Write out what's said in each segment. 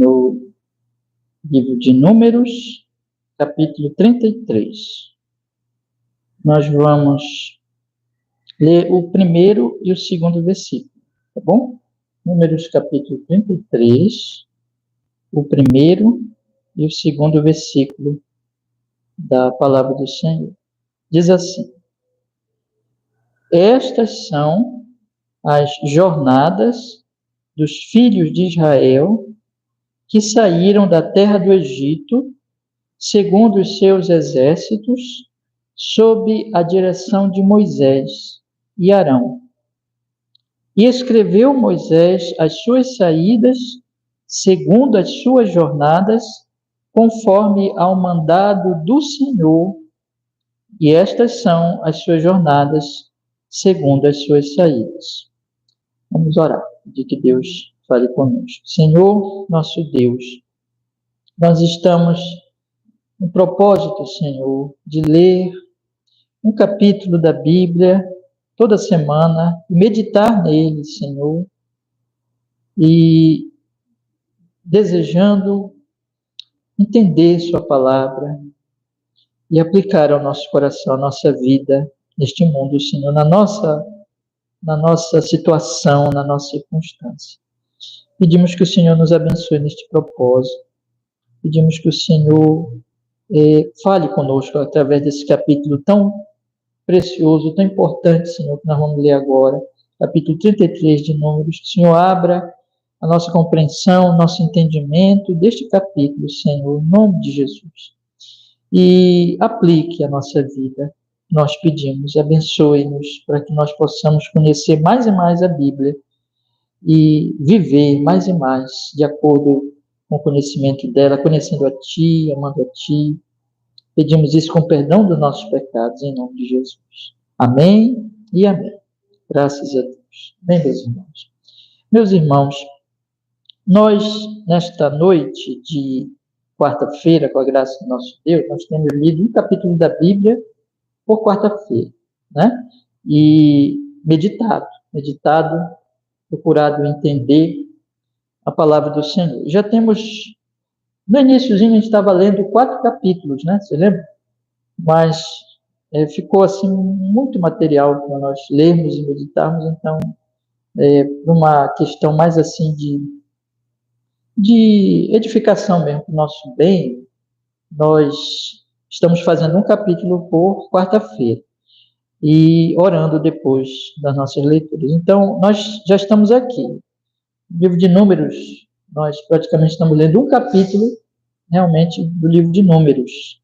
no livro de Números, capítulo 33. Nós vamos ler o primeiro e o segundo versículo, tá bom? Números, capítulo 33, o primeiro e o segundo versículo da palavra do Senhor. Diz assim: Estas são as jornadas dos filhos de Israel que saíram da terra do Egito, segundo os seus exércitos, sob a direção de Moisés e Arão. E escreveu Moisés as suas saídas, segundo as suas jornadas, conforme ao mandado do Senhor, e estas são as suas jornadas, segundo as suas saídas. Vamos orar, de que Deus fale conosco. Senhor, nosso Deus, nós estamos no propósito, Senhor, de ler um capítulo da Bíblia toda semana, meditar nele, Senhor, e desejando entender sua palavra e aplicar ao nosso coração, à nossa vida, neste mundo, Senhor, na nossa situação, na nossa circunstância. Pedimos que o Senhor nos abençoe neste propósito. Pedimos que o Senhor fale conosco através desse capítulo tão precioso, tão importante, Senhor, que nós vamos ler agora, capítulo 33 de Números. Que o Senhor abra a nossa compreensão, nosso entendimento deste capítulo, Senhor, em nome de Jesus. E aplique a nossa vida. Nós pedimos, abençoe-nos para que nós possamos conhecer mais e mais a Bíblia e viver mais e mais de acordo com o conhecimento dela, conhecendo a Ti, amando a Ti. Pedimos isso com perdão dos nossos pecados, em nome de Jesus. Amém e amém. Graças a Deus. Bem, meus irmãos. Meus irmãos, nós, nesta noite de quarta-feira, com a graça do nosso Deus, nós temos lido um capítulo da Bíblia por quarta-feira, né? E meditado, procurado entender a palavra do Senhor. Já temos, no iníciozinho a gente estava lendo 4 capítulos, né? Você lembra? Mas ficou assim muito material para nós lermos e meditarmos, então, uma questão mais assim de edificação mesmo, para o nosso bem, nós estamos fazendo um capítulo por quarta-feira e orando depois das nossas leituras. Então, nós já estamos aqui. No livro de Números, nós praticamente estamos lendo um capítulo, realmente, do livro de Números.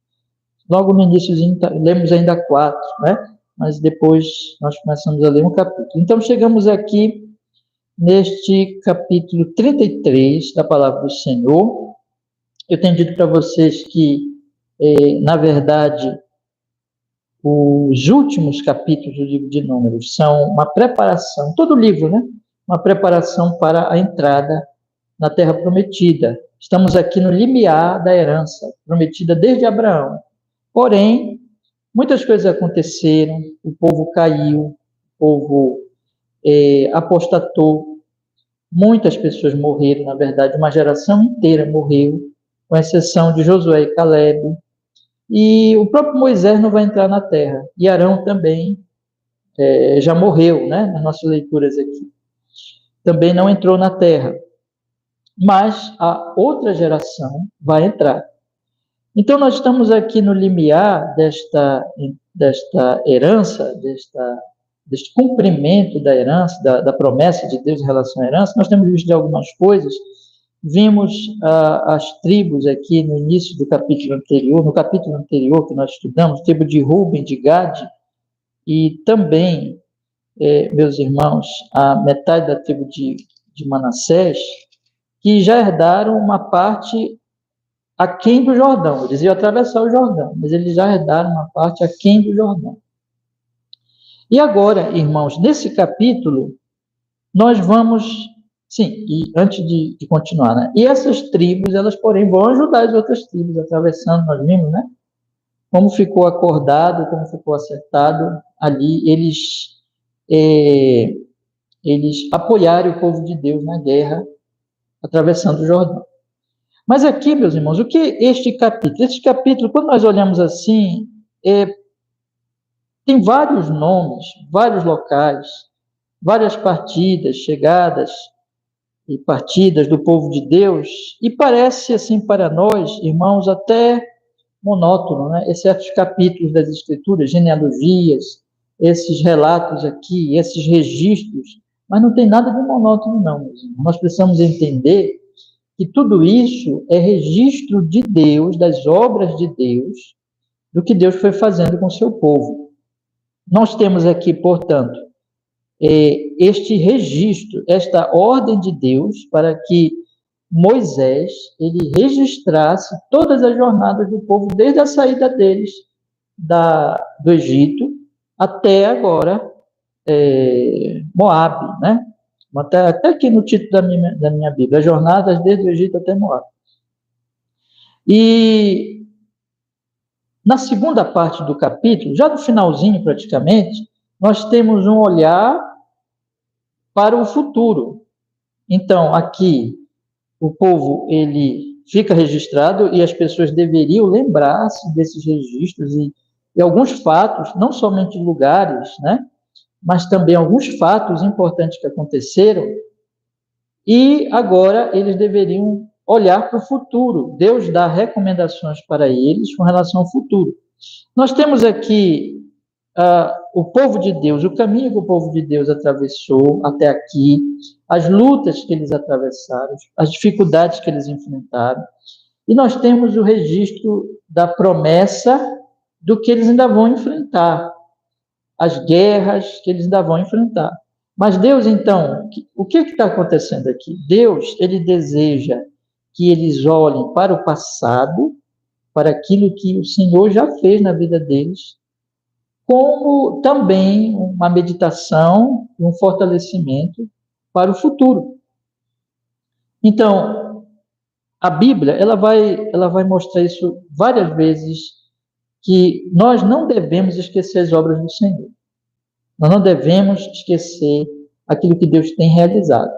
Logo no iníciozinho, lemos ainda 4, né? Mas depois nós começamos a ler um capítulo. Então, chegamos aqui neste capítulo 33 da Palavra do Senhor. Eu tenho dito para vocês que, na verdade, os últimos capítulos do livro de Números são uma preparação, todo o livro, né? Uma preparação para a entrada na Terra Prometida. Estamos aqui no limiar da herança, prometida desde Abraão. Porém, muitas coisas aconteceram, o povo caiu, o povo apostatou, muitas pessoas morreram, na verdade, uma geração inteira morreu, com exceção de Josué e Calebe, e o próprio Moisés não vai entrar na terra, e Arão também já morreu, né, nas nossas leituras aqui, também não entrou na terra, mas a outra geração vai entrar. Então, nós estamos aqui no limiar desta herança, deste cumprimento da herança, da promessa de Deus em relação à herança. Nós temos visto de algumas coisas. Vimos as tribos aqui no início do capítulo anterior, no capítulo anterior que nós estudamos, tribo de Ruben, de Gade, e também, meus irmãos, a metade da tribo de Manassés, que já herdaram uma parte aquém do Jordão. Eles iam atravessar o Jordão, mas eles já herdaram uma parte aquém do Jordão. E agora, irmãos, nesse capítulo, nós vamos... Sim, e antes de continuar, né? E essas tribos, elas, porém, vão ajudar as outras tribos, atravessando, nós vimos, né? Como ficou acordado, como ficou acertado ali, eles apoiaram o povo de Deus na guerra, atravessando o Jordão. Mas aqui, meus irmãos, o que este capítulo? Este capítulo, quando nós olhamos assim, tem vários nomes, vários locais, várias partidas, chegadas e partidas do povo de Deus, e parece, assim, para nós, irmãos, até monótono, né? Certos capítulos das Escrituras, genealogias, esses relatos aqui, esses registros, mas não tem nada de monótono, não, meus irmãos. Nós precisamos entender que tudo isso é registro de Deus, das obras de Deus, do que Deus foi fazendo com o seu povo. Nós temos aqui, portanto, este registro, esta ordem de Deus para que Moisés ele registrasse todas as jornadas do povo, desde a saída deles do Egito até agora Moabe, né? Até aqui no título da minha Bíblia, as jornadas desde o Egito até Moabe. E na segunda parte do capítulo, já no finalzinho praticamente, nós temos um olhar para o futuro. Então, aqui, o povo, ele fica registrado e as pessoas deveriam lembrar-se desses registros e alguns fatos, não somente lugares, né? Mas também alguns fatos importantes que aconteceram, e agora eles deveriam olhar para o futuro. Deus dá recomendações para eles com relação ao futuro. Nós temos aqui o povo de Deus, o caminho que o povo de Deus atravessou até aqui, as lutas que eles atravessaram, as dificuldades que eles enfrentaram, e nós temos o registro da promessa do que eles ainda vão enfrentar, as guerras que eles ainda vão enfrentar. Mas Deus, então, o que está acontecendo aqui? Deus, ele deseja que eles olhem para o passado, para aquilo que o Senhor já fez na vida deles, como também uma meditação e um fortalecimento para o futuro. Então, a Bíblia, ela vai mostrar isso várias vezes, que nós não devemos esquecer as obras do Senhor. Nós não devemos esquecer aquilo que Deus tem realizado.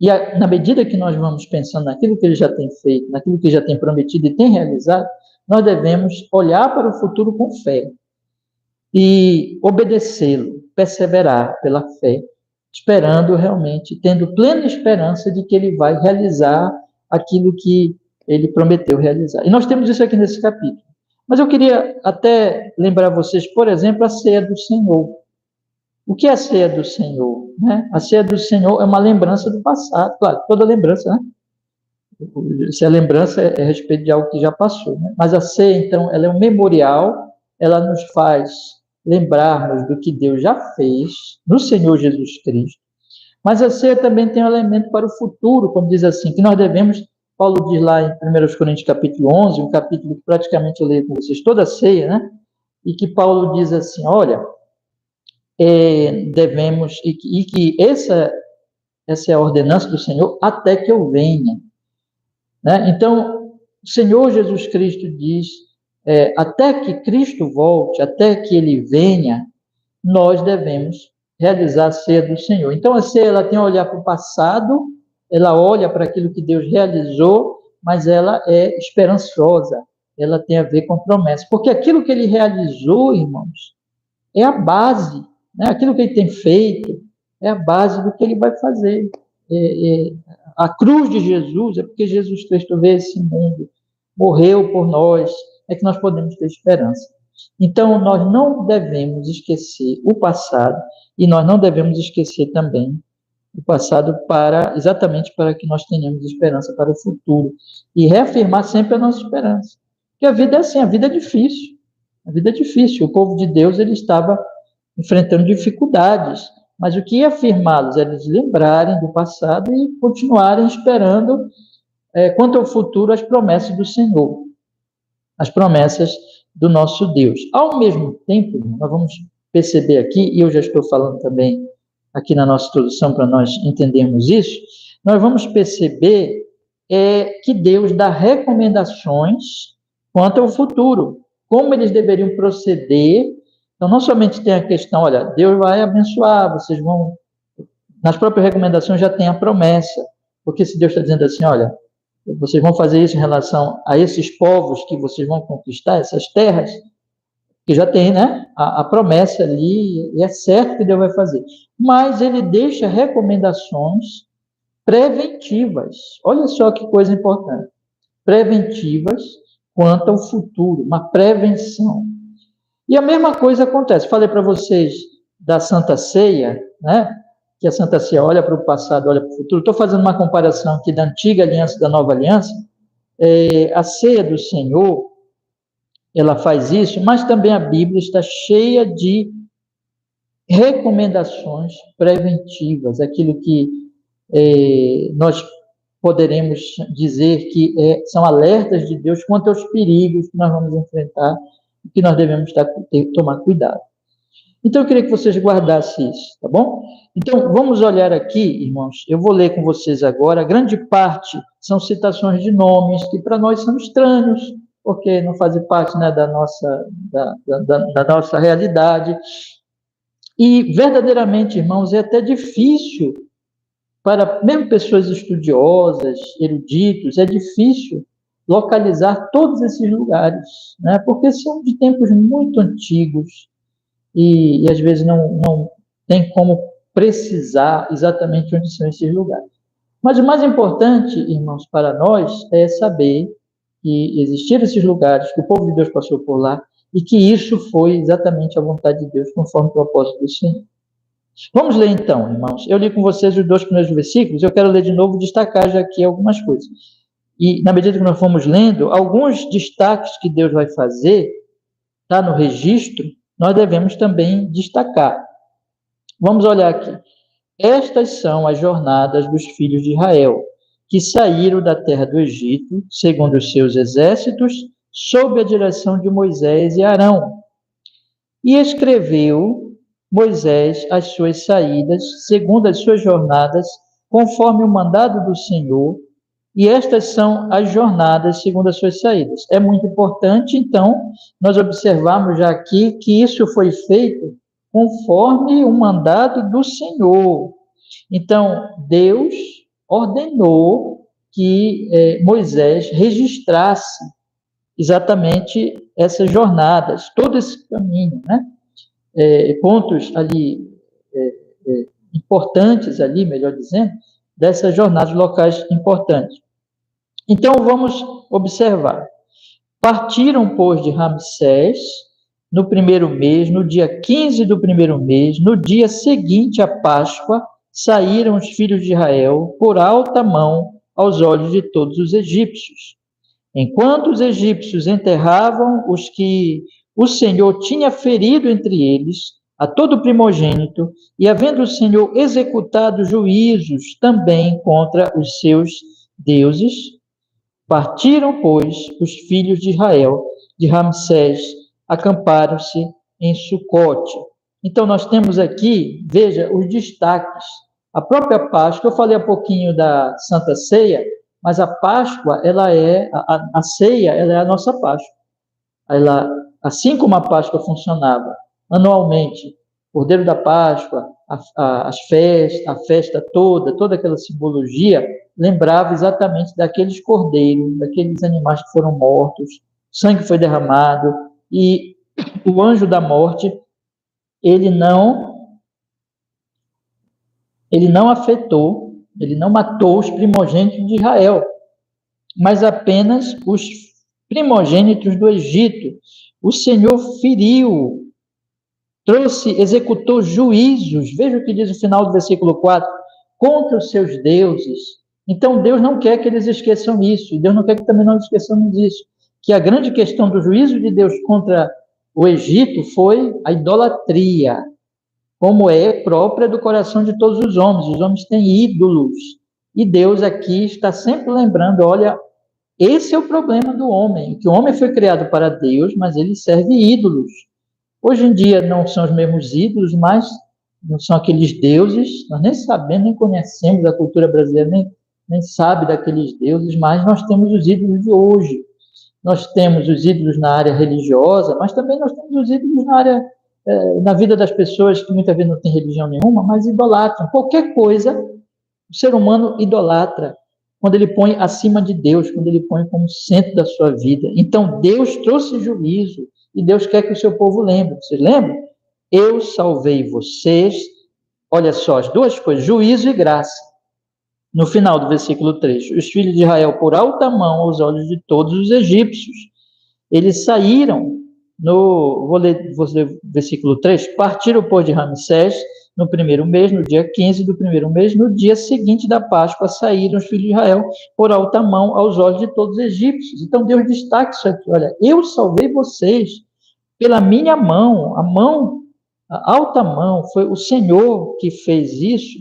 E na medida que nós vamos pensando naquilo que Ele já tem feito, naquilo que Ele já tem prometido e tem realizado, nós devemos olhar para o futuro com fé e obedecê-lo, perseverar pela fé, esperando realmente, tendo plena esperança de que Ele vai realizar aquilo que Ele prometeu realizar. E nós temos isso aqui nesse capítulo. Mas eu queria até lembrar vocês, por exemplo, a ceia do Senhor. O que é a ceia do Senhor? Né? A ceia do Senhor é uma lembrança do passado, claro, toda lembrança, né? Se a lembrança é a respeito de algo que já passou, né? Mas a ceia, então, ela é um memorial, ela nos faz lembrarmos do que Deus já fez no Senhor Jesus Cristo. Mas a ceia também tem um elemento para o futuro, como diz assim, que nós devemos, Paulo diz lá em 1 Coríntios capítulo 11, um capítulo que praticamente eu leio com vocês toda a ceia, né? E que Paulo diz assim, olha, devemos, e que essa é a ordenança do Senhor, até que eu venha. Né? Então, o Senhor Jesus Cristo diz, até que Cristo volte, até que Ele venha, nós devemos realizar a ceia do Senhor. Então, a ceia, ela tem a olhar para o passado, ela olha para aquilo que Deus realizou, mas ela é esperançosa, ela tem a ver com promessa, porque aquilo que Ele realizou, irmãos, é a base, né? Aquilo que Ele tem feito é a base do que Ele vai fazer. A cruz de Jesus é porque Jesus Cristo veio a esse mundo, morreu por nós, é que nós podemos ter esperança. Então, nós não devemos esquecer o passado e nós não devemos esquecer também o passado exatamente para que nós tenhamos esperança para o futuro e reafirmar sempre a nossa esperança. Porque a vida é assim, a vida é difícil. A vida é difícil. O povo de Deus ele estava enfrentando dificuldades, mas o que ia afirmá-los é eles lembrarem do passado e continuarem esperando, quanto ao futuro, as promessas do Senhor, as promessas do nosso Deus. Ao mesmo tempo, nós vamos perceber aqui, e eu já estou falando também aqui na nossa introdução para nós entendermos isso, nós vamos perceber que Deus dá recomendações quanto ao futuro, como eles deveriam proceder. Então, não somente tem a questão, olha, Deus vai abençoar, vocês vão... Nas próprias recomendações já tem a promessa, porque se Deus está dizendo assim, olha, vocês vão fazer isso em relação a esses povos que vocês vão conquistar, essas terras, que já tem, né, a promessa ali, e é certo que Deus vai fazer. Mas ele deixa recomendações preventivas. Olha só que coisa importante. Preventivas quanto ao futuro, uma prevenção. E a mesma coisa acontece. Falei para vocês da Santa Ceia, né? Que a Santa Ceia olha para o passado, olha para o futuro. Estou fazendo uma comparação aqui da antiga aliança e da nova aliança. A ceia do Senhor, ela faz isso, mas também a Bíblia está cheia de recomendações preventivas, aquilo que nós poderemos dizer que são alertas de Deus quanto aos perigos que nós vamos enfrentar e que nós devemos tomar cuidado. Então, eu queria que vocês guardassem isso, tá bom? Então, vamos olhar aqui, irmãos, eu vou ler com vocês agora, a grande parte são citações de nomes que para nós são estranhos, porque não fazem parte, né, da nossa realidade. E, verdadeiramente, irmãos, é até difícil para mesmo pessoas estudiosas, eruditos, é difícil localizar todos esses lugares, né? Porque são de tempos muito antigos e às vezes não tem como precisar exatamente onde são esses lugares. Mas o mais importante, irmãos, para nós é saber que existiram esses lugares, que o povo de Deus passou por lá e que isso foi exatamente a vontade de Deus, conforme o apóstolo do Senhor. Vamos ler então, irmãos. Eu li com vocês os 2 primeiros versículos, eu quero ler de novo e destacar já aqui algumas coisas. E, na medida que nós formos lendo, alguns destaques que Deus vai fazer, está no registro, nós devemos também destacar. Vamos olhar aqui. Estas são as jornadas dos filhos de Israel, que saíram da terra do Egito, segundo os seus exércitos, sob a direção de Moisés e Arão. E escreveu Moisés as suas saídas, segundo as suas jornadas, conforme o mandado do Senhor, e estas são as jornadas segundo as suas saídas. É muito importante, então, nós observarmos já aqui que isso foi feito conforme o mandado do Senhor. Então, Deus ordenou que Moisés registrasse exatamente essas jornadas, todo esse caminho, né? Pontos ali importantes ali, melhor dizendo, dessas jornadas locais importantes. Então, vamos observar. Partiram, pois, de Ramsés, no primeiro mês, no dia 15 do primeiro mês, no dia seguinte à Páscoa, saíram os filhos de Israel por alta mão aos olhos de todos os egípcios. Enquanto os egípcios enterravam os que o Senhor tinha ferido entre eles, a todo primogênito, e havendo o Senhor executado juízos também contra os seus deuses, partiram, pois, os filhos de Israel de Ramsés, acamparam-se em Sucote. Então, nós temos aqui, veja, os destaques. A própria Páscoa, eu falei há pouquinho da Santa Ceia, mas a Páscoa, ela é, a ceia, ela é a nossa Páscoa. Ela, assim como a Páscoa funcionava anualmente, o Cordeiro da Páscoa, a festa toda aquela simbologia, lembrava exatamente daqueles cordeiros, daqueles animais que foram mortos, sangue foi derramado, e o anjo da morte, ele não afetou, ele não matou os primogênitos de Israel, mas apenas os primogênitos do Egito. O Senhor feriu, executou juízos, veja o que diz o final do versículo 4, contra os seus deuses. Então, Deus não quer que eles esqueçam isso, e Deus não quer que também nós esqueçamos isso, que a grande questão do juízo de Deus contra o Egito foi a idolatria, como é própria do coração de todos os homens têm ídolos, e Deus aqui está sempre lembrando, olha, esse é o problema do homem, que o homem foi criado para Deus, mas ele serve ídolos. Hoje em dia não são os mesmos ídolos, mas não são aqueles deuses, nós nem sabemos, nem conhecemos a cultura brasileira, nem sabe daqueles deuses, mas nós temos os ídolos de hoje. Nós temos os ídolos na área religiosa, mas também nós temos os ídolos na vida das pessoas que muitas vezes não têm religião nenhuma, mas idolatram. Qualquer coisa, o ser humano idolatra. quando ele põe acima de Deus, quando ele põe como centro da sua vida. Então, Deus trouxe juízo e Deus quer que o seu povo lembre. Vocês lembram? Eu salvei vocês. Olha só, as duas coisas, juízo e graça. No final do versículo 3, os filhos de Israel, por alta mão aos olhos de todos os egípcios, eles saíram, vou ler versículo 3, partiram, pois, de Ramsés, no primeiro mês, no dia 15 do primeiro mês, no dia seguinte da Páscoa, saíram os filhos de Israel por alta mão aos olhos de todos os egípcios. Então, Deus destaca isso aqui, olha, eu salvei vocês pela minha mão, a alta mão, foi o Senhor que fez isso,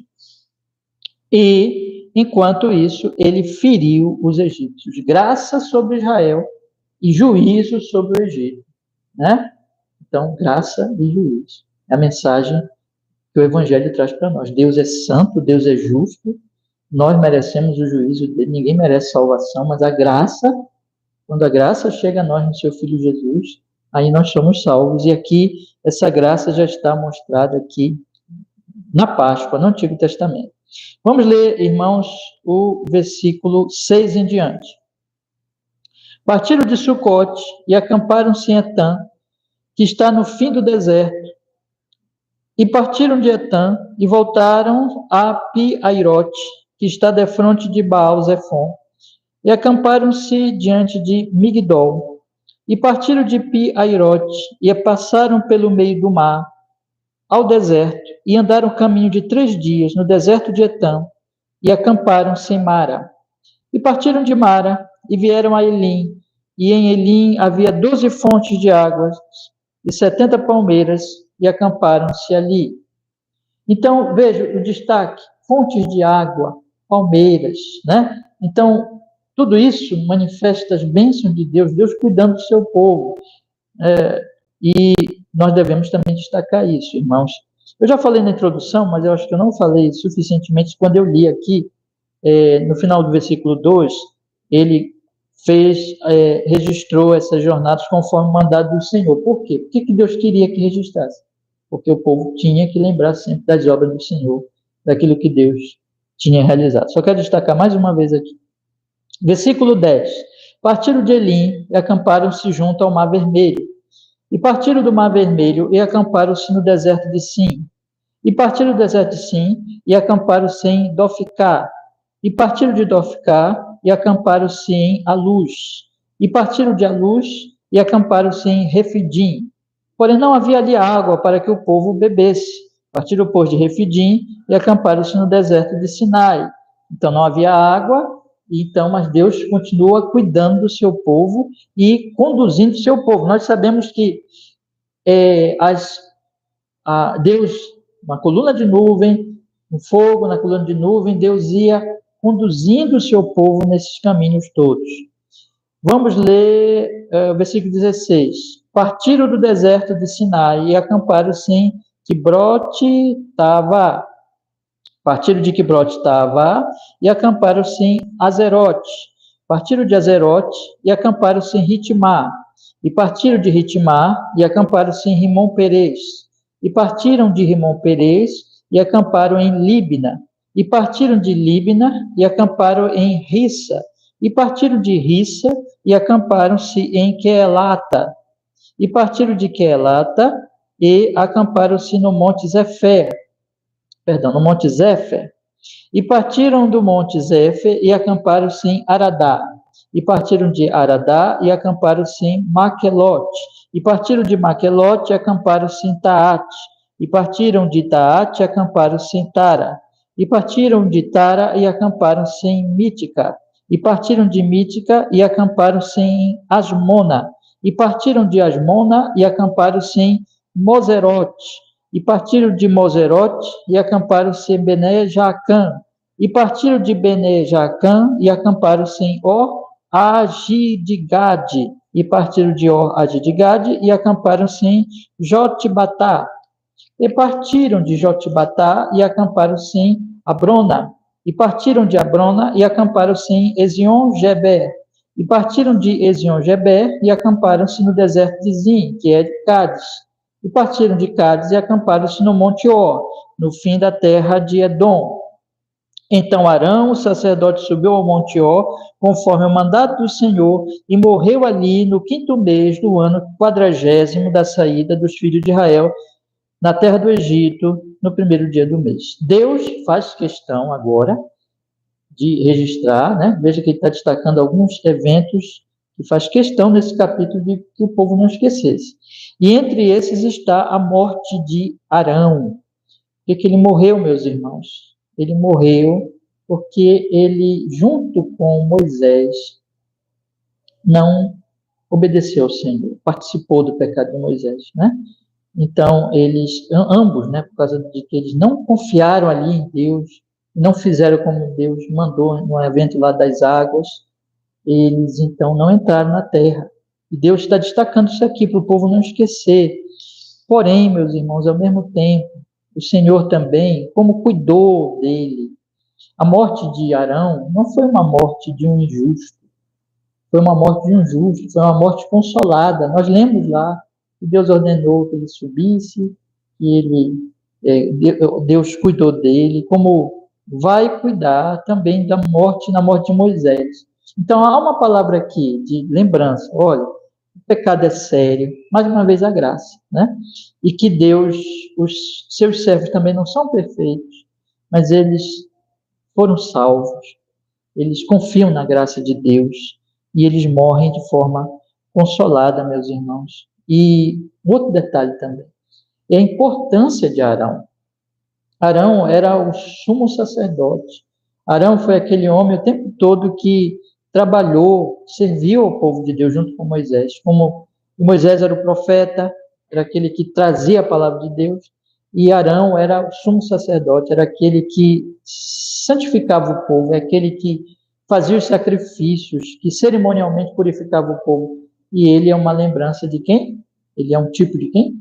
e, enquanto isso, ele feriu os egípcios. Graça sobre Israel e juízo sobre o Egito, né? Então, graça e juízo. É a mensagem que o Evangelho traz para nós. Deus é santo, Deus é justo, nós merecemos o juízo dele, ninguém merece salvação, mas a graça, quando a graça chega a nós no seu Filho Jesus, aí nós somos salvos, e aqui, essa graça já está mostrada aqui na Páscoa, no Antigo Testamento. Vamos ler, irmãos, o versículo 6 em diante. Partiram de Sucote e acamparam-se em Etã, que está no fim do deserto. E partiram de Etã e voltaram a Pi-Airote, que está defronte de Baal-Zefon, e acamparam-se diante de Migdol. E partiram de Pi-Airote e passaram pelo meio do mar ao deserto, e andaram caminho de 3 dias no deserto de Etã, e acamparam-se em Mara. E partiram de Mara e vieram a Elim, e em Elim havia 12 fontes de águas e 70 palmeiras, e acamparam-se ali. Então, veja o destaque, fontes de água, palmeiras, né? Então, tudo isso manifesta as bênçãos de Deus, Deus cuidando do seu povo. E nós devemos também destacar isso, irmãos. Eu já falei na introdução, mas eu acho que eu não falei suficientemente quando eu li aqui, no final do versículo 2, ele registrou essas jornadas conforme o mandado do Senhor. Por quê? Por que Deus queria que registrasse? Porque o povo tinha que lembrar sempre das obras do Senhor, daquilo que Deus tinha realizado. Só quero destacar mais uma vez aqui. Versículo 10. Partiram de Elim e acamparam-se junto ao Mar Vermelho. E partiram do Mar Vermelho e acamparam-se no deserto de Sim. E partiram do deserto de Sim e acamparam-se em Doficá. E partiram de Doficá e acamparam-se em Aluz. E partiram de Aluz e acamparam-se em Refidim. Porém, não havia ali água para que o povo bebesse. Partiram, pois, de Refidim e acamparam-se no deserto de Sinai. Então, não havia água, mas Deus continua cuidando do seu povo e conduzindo o seu povo. Nós sabemos que Deus, uma coluna de nuvem, um fogo na coluna de nuvem, Deus ia conduzindo o seu povo nesses caminhos todos. Vamos ler o versículo 16. Partiram do deserto de Sinai e acamparam-se em Quibrote-Tavá. Partiram de Quibrote-Tavá e acamparam-se em Azerote. Partiram de Azerote e acamparam-se em Ritmá. E partiram de Ritmá e acamparam-se em Rimon-Perez. E partiram de Rimon-Perez e acamparam em Líbna. E partiram de Líbna e acamparam em Rissa. E partiram de Rissa e acamparam-se em Quelata. E partiram de Quelata e acamparam-se no Monte Zéfer. E partiram do Monte Zéfer e acamparam-se em Aradá. E partiram de Aradá e acamparam-se em Maquelote. E partiram de Maquelote e acamparam-se em Taate. E partiram de Taate e acamparam-se em Tara. E partiram de Tara e acamparam-se em Mítica. E partiram de Mítica e acamparam-se em Asmona. E partiram de Asmona e acamparam-se em Moserote. E partiram de Moserote e acamparam-se em Bene-Jaacã. E partiram de Bene-Jaacã e acamparam-se em Or-Agidgade. E partiram de Or-Agidgade e acamparam-se em Jotbatá. E partiram de Jotbatá e acamparam-se em Abrona. E partiram de Abrona e acamparam-se em Ezion-Geber. E partiram de Ezion-Geber e acamparam-se no deserto de Zim, que é de Cádiz. E partiram de Cádiz e acamparam-se no Monte Or, no fim da terra de Edom. Então Arão, o sacerdote, subiu ao Monte Ó, conforme o mandato do Senhor, e morreu ali no 5º mês do ano 40º da saída dos filhos de Israel na terra do Egito, no 1º dia do mês. Deus faz questão agora de registrar, né? Veja que ele está destacando alguns eventos que faz questão nesse capítulo de que o povo não esquecesse. E entre esses está a morte de Arão. Por que ele morreu, meus irmãos? Ele morreu porque ele, junto com Moisés, não obedeceu ao Senhor, participou do pecado de Moisés, né? Então, eles, ambos, né, por causa de que eles não confiaram ali em Deus, não fizeram como Deus mandou no evento lá das águas, eles então não entraram na terra. E Deus está destacando isso aqui para o povo não esquecer. Porém, meus irmãos, ao mesmo tempo, o Senhor também, como cuidou dele, a morte de Arão não foi uma morte de um injusto, foi uma morte de um justo, foi uma morte consolada. Nós lemos lá que Deus ordenou que ele subisse, que Deus cuidou dele, como vai cuidar também da morte na morte de Moisés. Então há uma palavra aqui de lembrança. Olha, o pecado é sério, mais uma vez a graça, né? E que Deus, os seus servos também não são perfeitos, mas eles foram salvos, eles confiam na graça de Deus e eles morrem de forma consolada, meus irmãos. E outro detalhe também, é a importância de Arão. Arão era o sumo sacerdote. Arão foi aquele homem o tempo todo que trabalhou, serviu ao povo de Deus junto com Moisés. Como Moisés era o profeta, era aquele que trazia a palavra de Deus, e Arão era o sumo sacerdote, era aquele que santificava o povo, é aquele que fazia os sacrifícios, que cerimonialmente purificava o povo. E ele é uma lembrança de quem? Ele é um tipo de quem?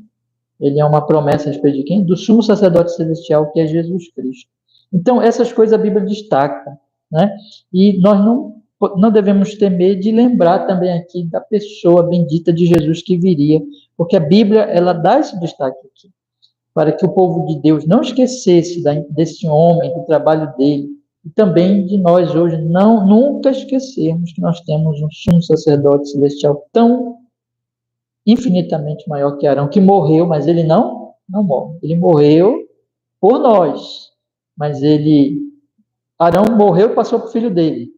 Ele é uma promessa a respeito de quem? Do sumo sacerdote celestial, que é Jesus Cristo. Então, essas coisas a Bíblia destaca, né? E nós não devemos temer de lembrar também aqui da pessoa bendita de Jesus que viria, porque a Bíblia, ela dá esse destaque aqui, para que o povo de Deus não esquecesse desse homem, do trabalho dele, e também de nós hoje nunca esquecermos que nós temos um sumo sacerdote celestial tão infinitamente maior que Arão, que morreu, mas ele não morre. Ele morreu por nós, mas Arão morreu e passou para o filho dele.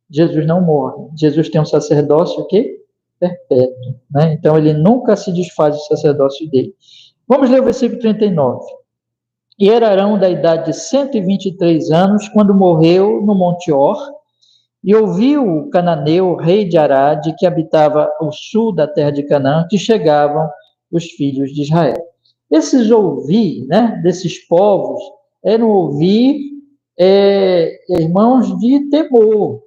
Jesus não morre. Jesus tem um sacerdócio o quê? Perpétuo, né? Então ele nunca se desfaz do sacerdócio dele. Vamos ler o versículo 39. E era Arão da idade de 123 anos, quando morreu no Monte Or, e ouviu o cananeu, rei de Arade, que habitava o sul da terra de Canaã, que chegavam os filhos de Israel. Esses ouvir, né, desses povos, eram ouvir, irmãos, de temor.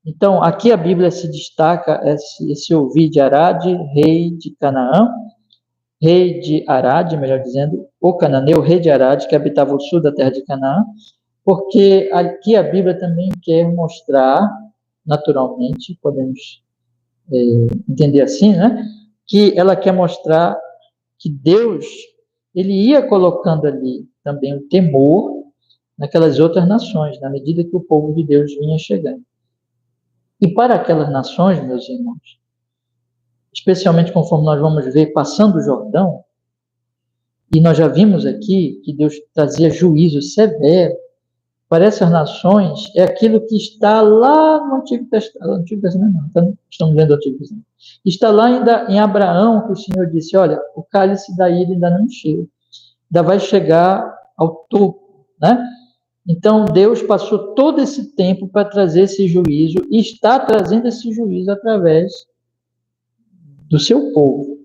Então, aqui a Bíblia se destaca esse ouvir de Arade, rei de Canaã, rei de Arade, melhor dizendo, o cananeu, rei de Arade, que habitava o sul da terra de Canaã, porque aqui a Bíblia também quer mostrar, naturalmente, podemos entender assim, né? Que ela quer mostrar que Deus, ele ia colocando ali também o temor naquelas outras nações, na medida que o povo de Deus vinha chegando. E para aquelas nações, meus irmãos, especialmente conforme nós vamos ver passando o Jordão, e nós já vimos aqui que Deus trazia juízo severo para essas nações, é aquilo que está lá no Antigo Testamento, não, estamos lendo o Antigo Testamento. Está lá ainda em Abraão, que o Senhor disse, olha, o cálice da ira ainda não encheu, ainda vai chegar ao topo, né? Então, Deus passou todo esse tempo para trazer esse juízo, e está trazendo esse juízo através do seu povo.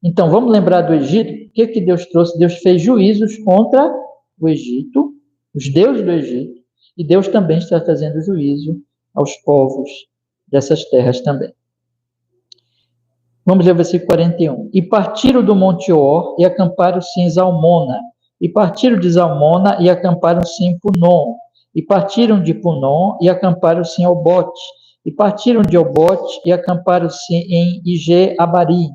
Então, vamos lembrar do Egito? O que Deus trouxe? Deus fez juízos contra o Egito, os deuses do Egito, e Deus também está trazendo juízo aos povos dessas terras também. Vamos ler o versículo 41. E partiram do Monte Or e acamparam-se em Zalmona. E partiram de Zalmona e acamparam-se em Punom. E partiram de Punom e acamparam-se em Obote. E partiram de Obote e acamparam-se em Ige-Abarim,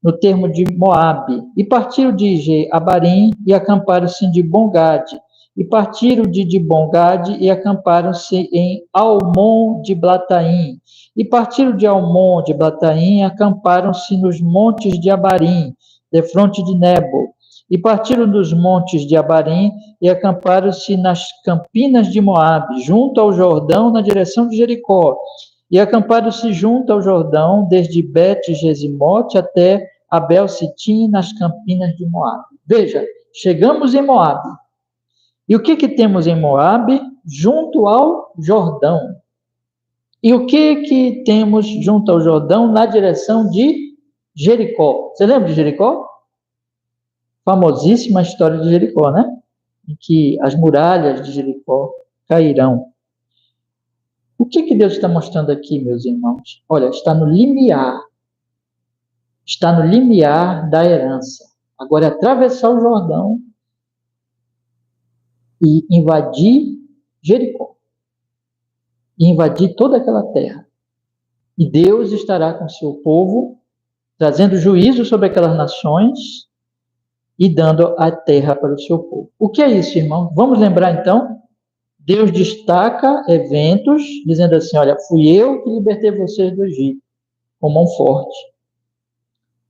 no termo de Moabe. E partiram de Ige-Abarim e acamparam-se de Bongade. E partiram de Dibon-Gade e acamparam-se em Almon de Blataim. E partiram de Almon de Blataim e acamparam-se nos montes de Abarim, defronte de Nebo. E partiram dos montes de Abarim e acamparam-se nas campinas de Moabe, junto ao Jordão, na direção de Jericó. E acamparam-se junto ao Jordão, desde Bet-Gesimote até Abel-Sitim, nas campinas de Moabe. Veja, chegamos em Moabe. E o que temos em Moabe? Junto ao Jordão. E o que temos junto ao Jordão na direção de Jericó? Você lembra de Jericó? Famosíssima história de Jericó, né? Em que as muralhas de Jericó cairão. O que Deus está mostrando aqui, meus irmãos? Olha, está no limiar. Está no limiar da herança. Agora é atravessar o Jordão e invadir Jericó. E invadir toda aquela terra. E Deus estará com seu povo, trazendo juízo sobre aquelas nações e dando a terra para o seu povo. O que é isso, irmão? Vamos lembrar, então? Deus destaca eventos, dizendo assim, olha, fui eu que libertei vocês do Egito, com mão forte.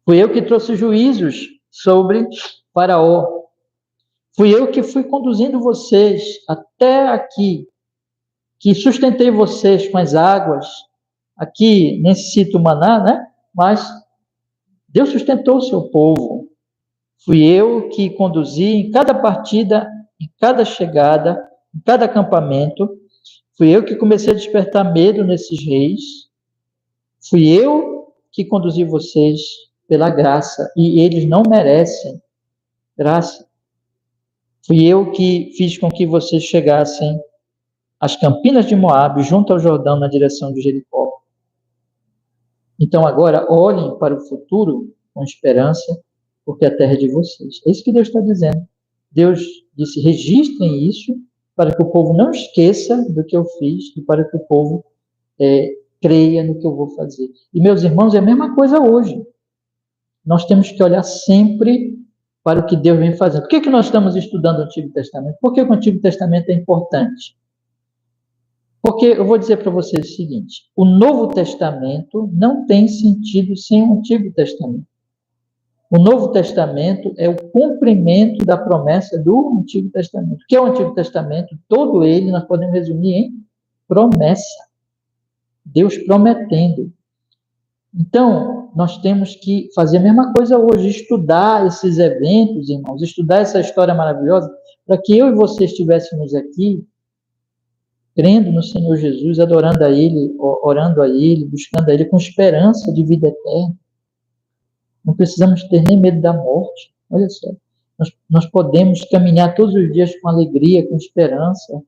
Fui eu que trouxe juízos sobre Faraó. Fui eu que fui conduzindo vocês até aqui, que sustentei vocês com as águas. Aqui, nesse cito Maná, né? Mas Deus sustentou o seu povo. Fui eu que conduzi em cada partida, em cada chegada, em cada acampamento. Fui eu que comecei a despertar medo nesses reis. Fui eu que conduzi vocês pela graça, e eles não merecem graça. Fui eu que fiz com que vocês chegassem às campinas de Moabe, junto ao Jordão, na direção de Jericó. Então agora olhem para o futuro com esperança, porque a terra é de vocês. É isso que Deus está dizendo. Deus disse, registrem isso, para que o povo não esqueça do que eu fiz, e para que o povo creia no que eu vou fazer. E, meus irmãos, é a mesma coisa hoje. Nós temos que olhar sempre para o que Deus vem fazendo. Por que nós estamos estudando o Antigo Testamento? Por que o Antigo Testamento é importante? Porque eu vou dizer para vocês o seguinte, o Novo Testamento não tem sentido sem o Antigo Testamento. O Novo Testamento é o cumprimento da promessa do Antigo Testamento. O que é o Antigo Testamento? Todo ele nós podemos resumir em promessa. Deus prometendo. Então, nós temos que fazer a mesma coisa hoje, estudar esses eventos, irmãos, estudar essa história maravilhosa, para que eu e você estivéssemos aqui, crendo no Senhor Jesus, adorando a Ele, orando a Ele, buscando a Ele, com esperança de vida eterna. Não precisamos ter nem medo da morte. Olha só, nós podemos caminhar todos os dias com alegria, com esperança,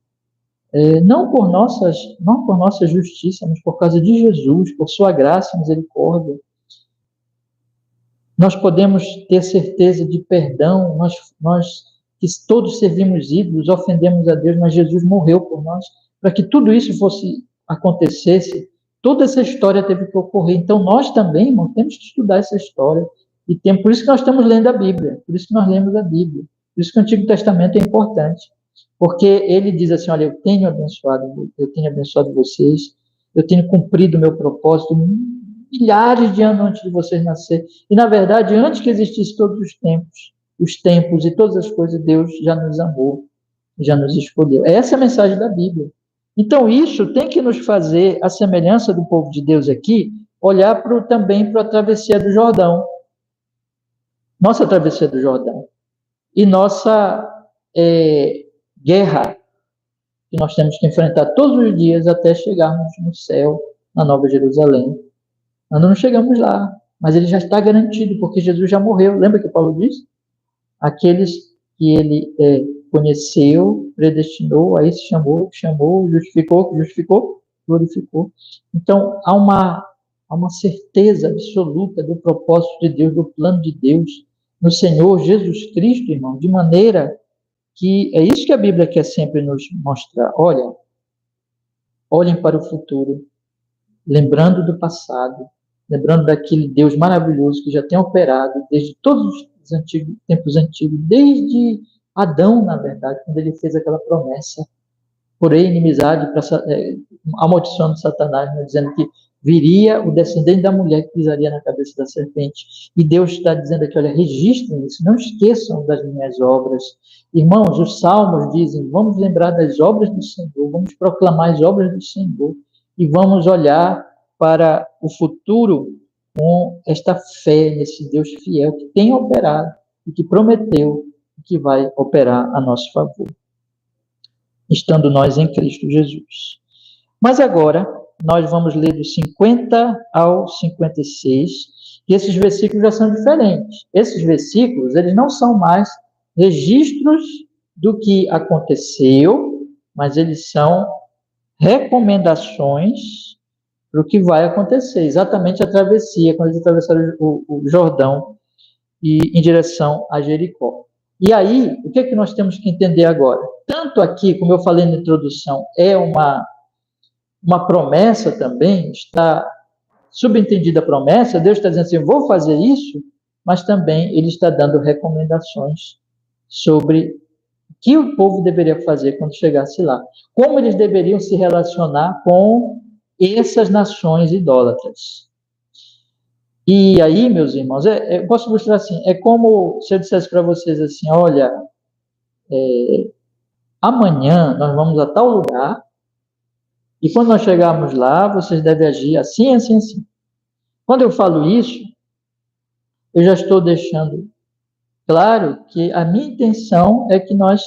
não por nossa justiça, mas por causa de Jesus, por sua graça e misericórdia. Nós podemos ter certeza de perdão, nós que todos servimos ídolos, ofendemos a Deus, mas Jesus morreu por nós, para que tudo isso acontecesse, toda essa história teve que ocorrer. Então, nós também, irmão, temos que estudar essa história. E por isso que nós estamos lendo a Bíblia, por isso que nós lemos a Bíblia, por isso que o Antigo Testamento é importante. Porque ele diz assim, olha, eu tenho abençoado vocês, eu tenho cumprido o meu propósito milhares de anos antes de vocês nascerem. E, na verdade, antes que existissem todos os tempos e todas as coisas, Deus já nos amou, já nos escolheu. Essa é a mensagem da Bíblia. Então, isso tem que nos fazer, a semelhança do povo de Deus aqui, olhar também para a travessia do Jordão. Nossa travessia do Jordão. E nossa guerra que nós temos que enfrentar todos os dias até chegarmos no céu, na Nova Jerusalém. Nós não chegamos lá, mas ele já está garantido, porque Jesus já morreu. Lembra que Paulo diz? Aqueles que ele conheceu, predestinou, aí se chamou, justificou, glorificou. Então, há uma certeza absoluta do propósito de Deus, do plano de Deus, no Senhor Jesus Cristo, irmão, de maneira que é isso que a Bíblia quer sempre nos mostrar. Olhem para o futuro, lembrando do passado, lembrando daquele Deus maravilhoso que já tem operado desde todos os tempos antigos, desde Adão, na verdade, quando ele fez aquela promessa, porém inimizade, amaldiçoando Satanás, né, dizendo que viria o descendente da mulher que pisaria na cabeça da serpente. E Deus está dizendo aqui, olha, registrem isso, não esqueçam das minhas obras. Irmãos, os salmos dizem, vamos lembrar das obras do Senhor, vamos proclamar as obras do Senhor e vamos olhar para o futuro com esta fé nesse Deus fiel que tem operado e que prometeu que vai operar a nosso favor, estando nós em Cristo Jesus. Mas agora, nós vamos ler do 50 ao 56, e esses versículos já são diferentes. Esses versículos, eles não são mais registros do que aconteceu, mas eles são recomendações para o que vai acontecer. Exatamente a travessia, quando eles atravessaram o Jordão e em direção a Jericó. E aí, o que é que nós temos que entender agora? Tanto aqui, como eu falei na introdução, é uma promessa também, está subentendida a promessa, Deus está dizendo assim, vou fazer isso, mas também ele está dando recomendações sobre o que o povo deveria fazer quando chegasse lá. Como eles deveriam se relacionar com essas nações idólatras. E aí, meus irmãos, eu posso ilustrar assim, é como se eu dissesse para vocês assim, olha, amanhã nós vamos a tal lugar, e quando nós chegarmos lá, vocês devem agir assim, assim, assim. Quando eu falo isso, eu já estou deixando claro que a minha intenção é que nós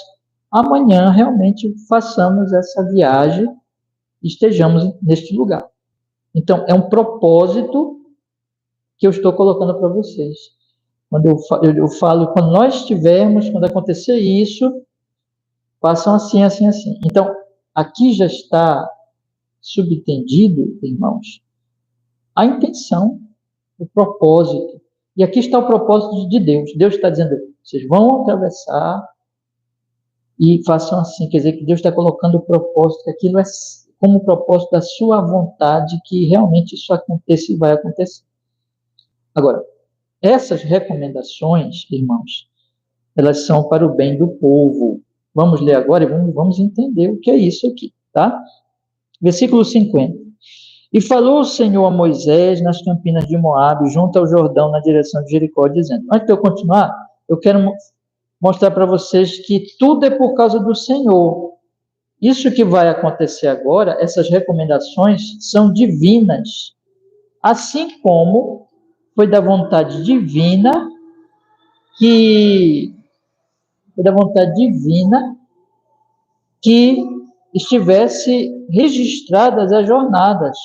amanhã realmente façamos essa viagem e estejamos neste lugar. Então, é um propósito que eu estou colocando para vocês. Quando eu falo, quando nós estivermos, quando acontecer isso, façam assim, assim, assim. Então, aqui já está subtendido, irmãos, a intenção, o propósito. E aqui está o propósito de Deus. Deus está dizendo, vocês vão atravessar e façam assim. Quer dizer, que Deus está colocando o propósito, que aquilo é como o propósito da sua vontade, que realmente isso aconteça e vai acontecer. Agora, essas recomendações, irmãos, elas são para o bem do povo. Vamos ler agora e vamos entender o que é isso aqui, tá? Versículo 50. E falou o Senhor a Moisés nas campinas de Moabe, junto ao Jordão, na direção de Jericó, dizendo... Antes de eu continuar, eu quero mostrar para vocês que tudo é por causa do Senhor. Isso que vai acontecer agora, essas recomendações, são divinas. Assim como foi da vontade divina que estivesse registradas as jornadas.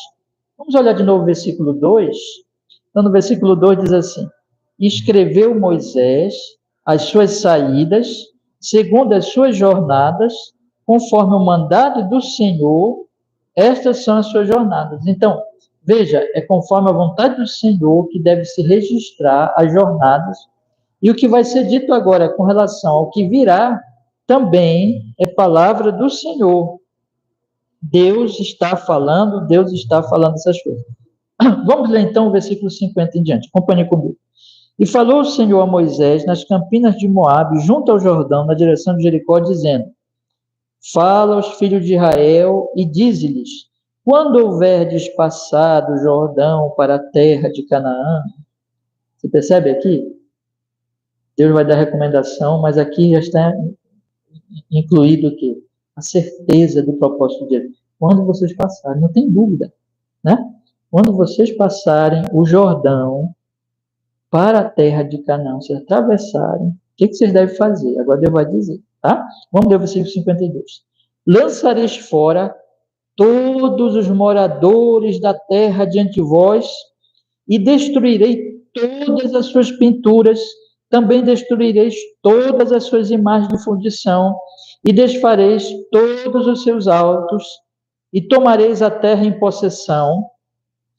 Vamos olhar de novo o versículo 2. Então, no versículo 2 diz assim, escreveu Moisés as suas saídas, segundo as suas jornadas, conforme o mandado do Senhor, estas são as suas jornadas. Então, veja, é conforme a vontade do Senhor que deve se registrar as jornadas. E o que vai ser dito agora com relação ao que virá, também é palavra do Senhor. Deus está falando essas coisas. Vamos ler então o versículo 50 em diante. Acompanhe comigo. E falou o Senhor a Moisés nas campinas de Moabe, junto ao Jordão, na direção de Jericó, dizendo, fala aos filhos de Israel e dize-lhes, quando houverdes passado o Jordão para a terra de Canaã, você percebe aqui? Deus vai dar recomendação, mas aqui já está incluído o quê? A certeza do propósito de Deus. Quando vocês passarem, não tem dúvida, né? Quando vocês passarem o Jordão para a terra de Canaã, se atravessarem, o que vocês devem fazer? Agora Deus vai dizer, tá? Vamos ler o versículo 52. Lançareis fora todos os moradores da terra diante de vós e destruirei todas as suas pinturas, também destruireis todas as suas imagens de fundição e desfareis todos os seus altos e tomareis a terra em possessão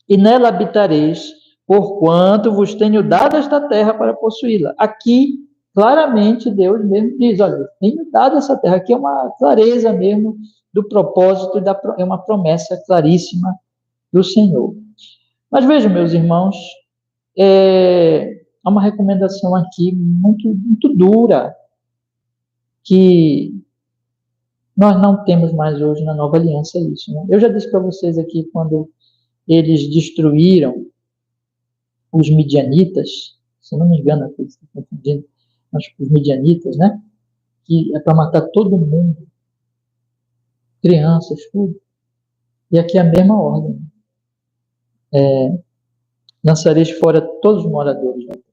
e nela habitareis, porquanto vos tenho dado esta terra para possuí-la. Aqui, claramente, Deus mesmo diz, olha, tenho dado essa terra. Aqui é uma clareza mesmo do propósito, é uma promessa claríssima do Senhor. Mas vejam, meus irmãos, há uma recomendação aqui muito, muito dura. que nós não temos mais hoje na nova aliança isso. Né? Eu já disse para vocês aqui, quando eles destruíram os midianitas, se não me engano, aqui, estou confundindo, os midianitas, né? Que é para matar todo mundo, crianças, tudo. E aqui é a mesma ordem. Lançareis fora todos os moradores da terra.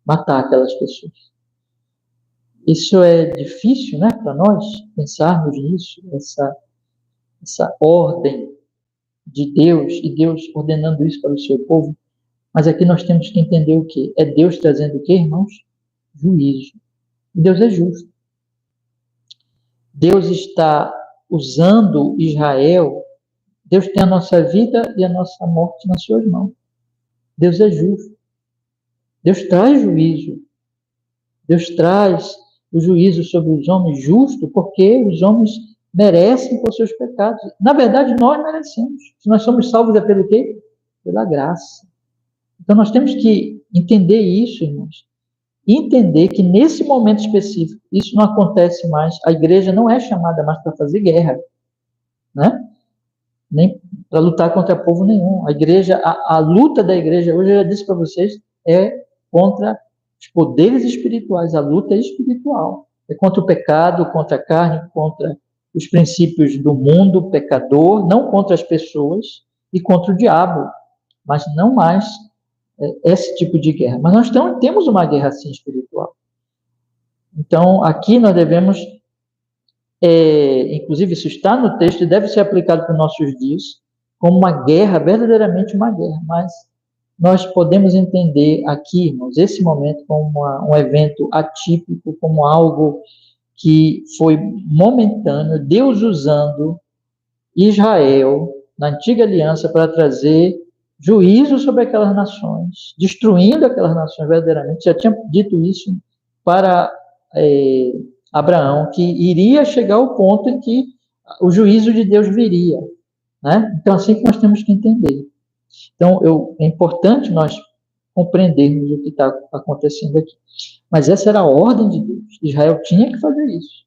Matar aquelas pessoas. Isso é difícil, né, para nós pensarmos nisso, essa ordem de Deus, e Deus ordenando isso para o seu povo. Mas aqui nós temos que entender o quê? É Deus trazendo o quê, irmãos? Juízo. E Deus é justo. Deus está usando Israel. Deus tem a nossa vida e a nossa morte nas suas mãos. Deus é justo. Deus traz juízo. Deus traz o juízo sobre os homens justo, porque os homens merecem por seus pecados. Na verdade, nós merecemos. Se nós somos salvos é pelo quê? Pela graça. Então, nós temos que entender isso, irmãos. Entender que, nesse momento específico, isso não acontece mais. A igreja não é chamada mais para fazer guerra, né? Nem para lutar contra povo nenhum. A igreja, a luta da igreja, hoje eu já disse para vocês, é contra os poderes espirituais. A luta é espiritual. É contra o pecado, contra a carne, contra os princípios do mundo pecador, não contra as pessoas, e contra o diabo. Mas não mais esse tipo de guerra. Mas nós temos uma guerra assim espiritual. Então, aqui nós devemos, inclusive isso está no texto e deve ser aplicado para os nossos dias, como uma guerra, verdadeiramente uma guerra. Mas nós podemos entender aqui, irmãos, esse momento como um evento atípico, como algo que foi momentâneo, Deus usando Israel na antiga aliança para trazer juízo sobre aquelas nações, destruindo aquelas nações verdadeiramente. Já tinha dito isso para Abraão, que iria chegar ao ponto em que o juízo de Deus viria. Né? Então, assim que nós temos que entender. Então, é importante nós compreendermos o que está acontecendo aqui. Mas essa era a ordem de Deus. Israel tinha que fazer isso.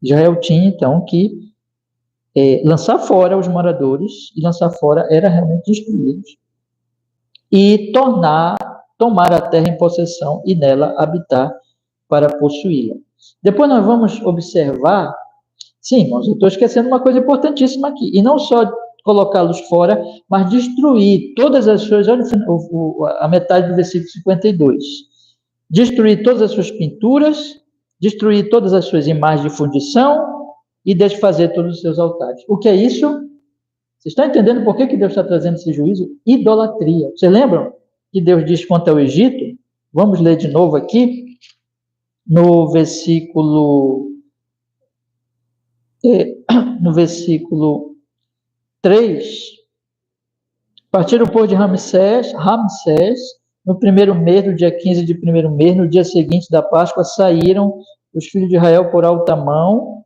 Israel tinha, então, que lançar fora os moradores, e lançar fora era realmente destruí-los, e tomar a terra em possessão e nela habitar para possuí-la. Depois nós vamos observar, sim, irmãos, eu estou esquecendo uma coisa importantíssima aqui, e não só colocá-los fora, mas destruir todas as suas, olha a metade do versículo 52, destruir todas as suas pinturas, destruir todas as suas imagens de fundição, e desfazer todos os seus altares. O que é isso? Vocês estão entendendo por que Deus está trazendo esse juízo? Idolatria. Vocês lembram que Deus diz quanto ao Egito? Vamos ler de novo aqui, no versículo 3. Partiram o povo de Ramsés, no primeiro mês, no dia 15 de primeiro mês, no dia seguinte da Páscoa, saíram os filhos de Israel por alta mão,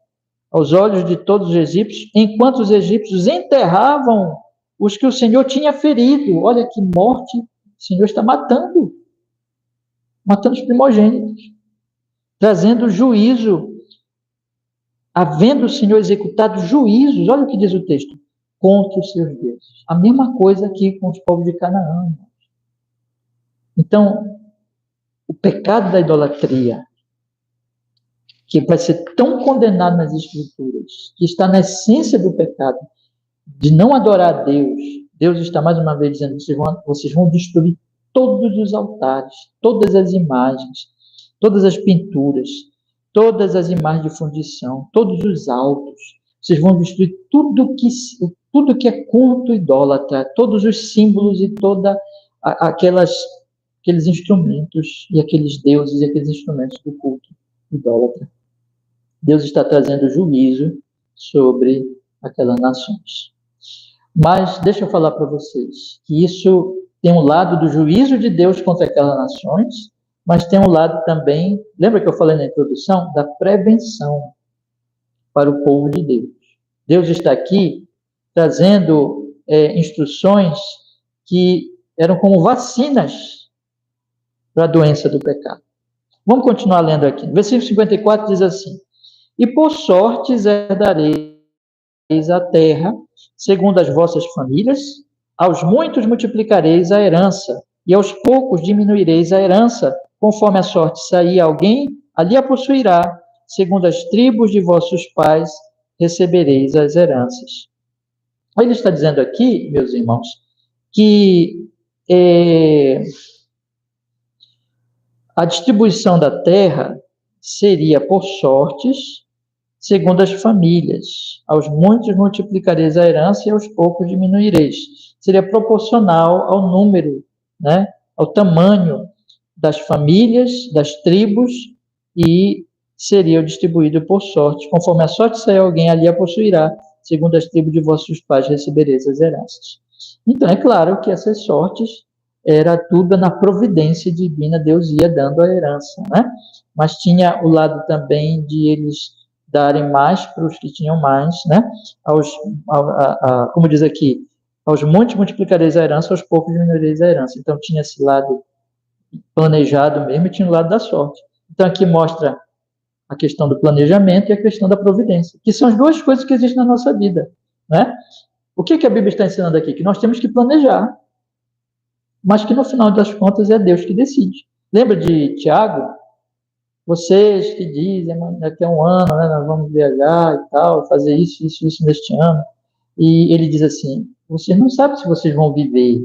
aos olhos de todos os egípcios, enquanto os egípcios enterravam os que o Senhor tinha ferido. Olha que morte, o Senhor está matando os primogênitos, trazendo juízo, havendo o Senhor executado juízos, olha o que diz o texto, contra os seus deuses. A mesma coisa aqui com os povos de Canaã. Então, o pecado da idolatria, que vai ser tão condenado nas Escrituras, que está na essência do pecado, de não adorar a Deus. Deus está mais uma vez dizendo, vocês vão destruir todos os altares, todas as imagens, todas as pinturas, todas as imagens de fundição, todos os altos. Vocês vão destruir tudo que é culto idólatra, todos os símbolos e todos aqueles instrumentos e aqueles deuses e aqueles instrumentos do culto idólatra. Deus está trazendo juízo sobre aquelas nações. Mas deixa eu falar para vocês que isso tem um lado do juízo de Deus contra aquelas nações, mas tem um lado também, lembra que eu falei na introdução, da prevenção para o povo de Deus. Deus está aqui trazendo instruções que eram como vacinas para a doença do pecado. Vamos continuar lendo aqui. Versículo 54 diz assim: E por sortes herdareis a terra, segundo as vossas famílias, aos muitos multiplicareis a herança, e aos poucos diminuireis a herança, conforme a sorte sair alguém, ali a possuirá, segundo as tribos de vossos pais, recebereis as heranças. Ele está dizendo aqui, meus irmãos, que a distribuição da terra seria por sortes, segundo as famílias. Aos muitos multiplicareis a herança e aos poucos diminuireis. Seria proporcional ao número, né, ao tamanho das famílias, das tribos, e seria distribuído por sorte. Conforme a sorte sair alguém, ali a possuirá. Segundo as tribos de vossos pais recebereis as heranças. Então, é claro que essas sortes era tudo na providência divina, Deus ia dando a herança, né? Mas tinha o lado também de eles darem mais para os que tinham mais, né? Como diz aqui, aos muitos multiplicareis a herança, aos poucos diminuireis a herança. Então tinha esse lado planejado mesmo e tinha o lado da sorte. Então aqui mostra a questão do planejamento e a questão da providência, que são as duas coisas que existem na nossa vida, né? O que a Bíblia está ensinando aqui? Que nós temos que planejar, mas que no final das contas é Deus que decide. Lembra de Tiago? Vocês que dizem, daqui a um ano, né, nós vamos viajar e tal, fazer isso neste ano. E ele diz assim, vocês não sabem se vocês vão viver,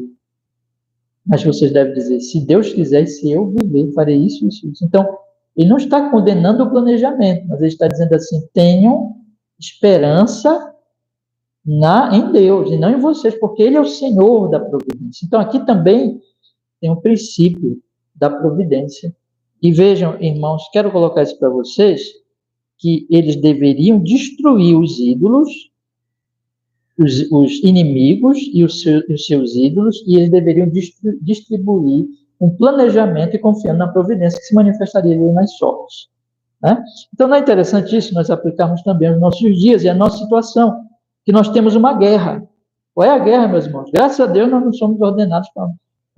mas vocês devem dizer, se Deus quiser, se eu viver, farei isso. Então, ele não está condenando o planejamento, mas ele está dizendo assim, tenham esperança em Deus e não em vocês, porque Ele é o Senhor da providência. Então, aqui também tem um princípio da providência. E vejam, irmãos, quero colocar isso para vocês, que eles deveriam destruir os ídolos, os inimigos e os seus ídolos, e eles deveriam distribuir um planejamento e confiando na providência que se manifestaria nas sortes. Né? Então, não é interessante isso nós aplicarmos também aos nossos dias e à nossa situação, que nós temos uma guerra. Qual é a guerra, meus irmãos? Graças a Deus nós não somos ordenados para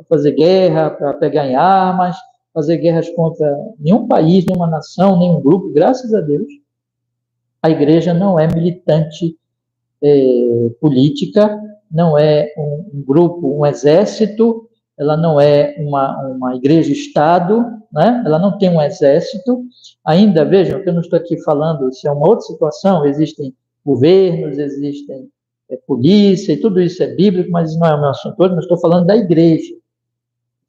fazer guerra, para pegar em armas, fazer guerras contra nenhum país, nenhuma nação, nenhum grupo, graças a Deus. A igreja não é militante política, não é um grupo, um exército, ela não é uma igreja-estado, né? Ela não tem um exército. Ainda, vejam, que eu não estou aqui falando, isso é uma outra situação, existem governos, existem polícia, e tudo isso é bíblico, mas não é o meu assunto hoje, mas estou falando da igreja.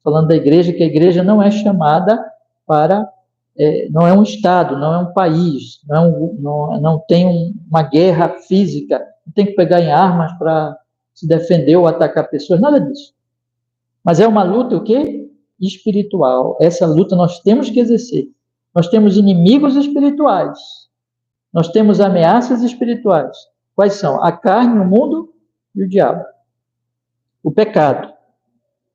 Falando da igreja, que a igreja não é chamada para, não é um Estado, não é um país, não tem uma guerra física, não tem que pegar em armas para se defender ou atacar pessoas, nada disso. Mas é uma luta o quê? Espiritual. Essa luta nós temos que exercer. Nós temos inimigos espirituais, nós temos ameaças espirituais. Quais são? A carne, o mundo e o diabo. O pecado.